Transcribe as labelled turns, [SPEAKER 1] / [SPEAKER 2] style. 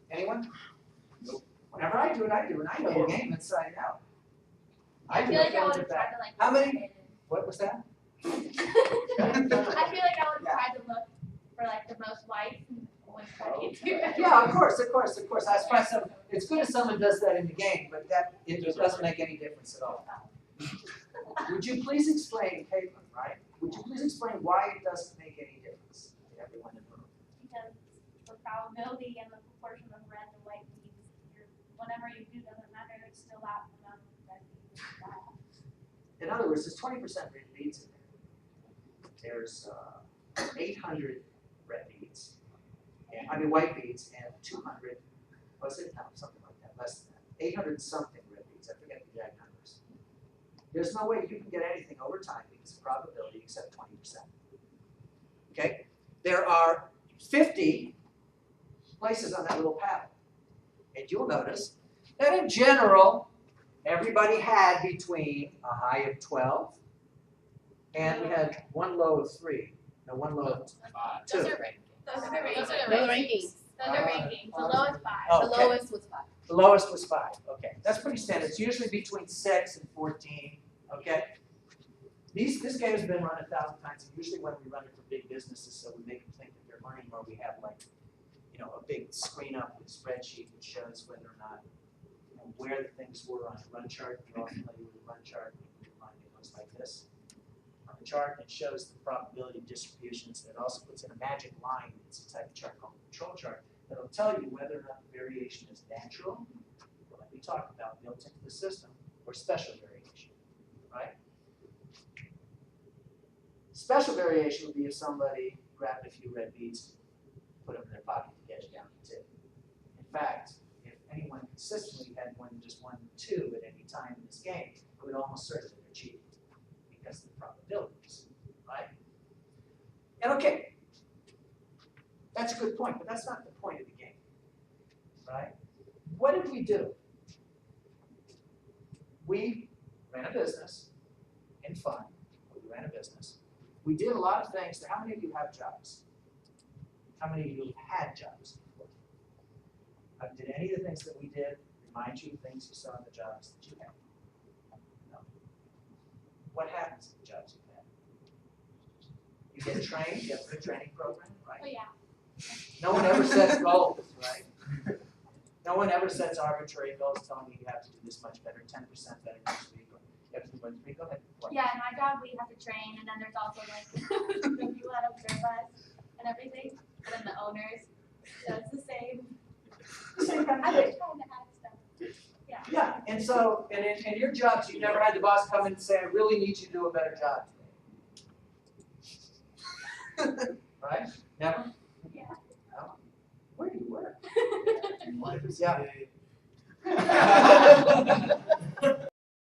[SPEAKER 1] Anyone? Nope. Whenever I do it, I know the game inside out.
[SPEAKER 2] I feel like I would have tried to like.
[SPEAKER 1] How many? What was that?
[SPEAKER 2] I feel like I would have tried to look for like the most whites and always try to get to.
[SPEAKER 1] Yeah, of course. That's why it's good if someone does that in the game, but it doesn't make any difference at all. Would you please explain, Caitlin, right? Would you please explain why it doesn't make any difference to everyone in the room?
[SPEAKER 2] Because the probability and the proportion of red to white means whatever you do doesn't matter, it's still that amount of red beads.
[SPEAKER 1] In other words, there's 20% red beads in there. There's 800 red beads, white beads, and 200, was it? No, something like that, less than that. 800 something red beads, I forget the exact numbers. There's no way you can get anything over time because of probability except 20%. Okay? There are 50 places on that little paddle. And you'll notice that in general, everybody had between a high of 12 and we had one low of 3. No, one low of 2.
[SPEAKER 2] Those are rankings.
[SPEAKER 3] Those are rankings.
[SPEAKER 2] Those are rankings. The lowest 5.
[SPEAKER 1] Oh,
[SPEAKER 3] The
[SPEAKER 1] okay.
[SPEAKER 3] lowest was 5.
[SPEAKER 1] The lowest was 5. Okay, that's pretty standard. It's usually between 6 and 14. Okay. This game has been run 1,000 times. And usually when we run it for big businesses, so we make them think that they're learning, or we have like, a big screen up with a spreadsheet which shows whether or not, where the things were on a run chart. You're all familiar with the run chart. It looks like this. On the chart, it shows the probability distributions. And it also puts in a magic line. It's a type of chart called the control chart that'll tell you whether or not the variation is natural, like we talked about, built into the system, or special variation, right? Special variation would be if somebody grabbed a few red beads, put them in their pocket to get it down to 2. In fact, if anyone consistently had more than just 1 or 2 at any time in this game, it would almost certainly they're cheating because of the probabilities, right? And okay, that's a good point, but that's not the point of the game, right? What did we do? We ran a business in fun. We ran a business. We did a lot of things. How many of you have jobs? How many of you have had jobs before? Did any of the things that we did remind you of things you saw in the jobs that you had? No. What happens in the jobs you've had? You get trained, you have a good training program, right?
[SPEAKER 2] Oh yeah.
[SPEAKER 1] No one ever sets goals, right? No one ever sets arbitrary goals telling you you have to do this much better, 10% better next week, or you have to do 1 week. Go ahead. What?
[SPEAKER 2] Yeah, in my job we have to train, and then there's also like the people that observe us and everything, and then the owners. So it's the same.
[SPEAKER 1] Same kind
[SPEAKER 2] I've
[SPEAKER 1] of
[SPEAKER 2] been
[SPEAKER 1] thing.
[SPEAKER 2] trying to add stuff. Yeah.
[SPEAKER 1] Yeah, and so, and in your jobs, you never had the boss come in and say, I really need you to do a better job today. Right? Never?
[SPEAKER 2] Yeah.
[SPEAKER 1] No. Where do you work?
[SPEAKER 3] What?
[SPEAKER 1] Yeah.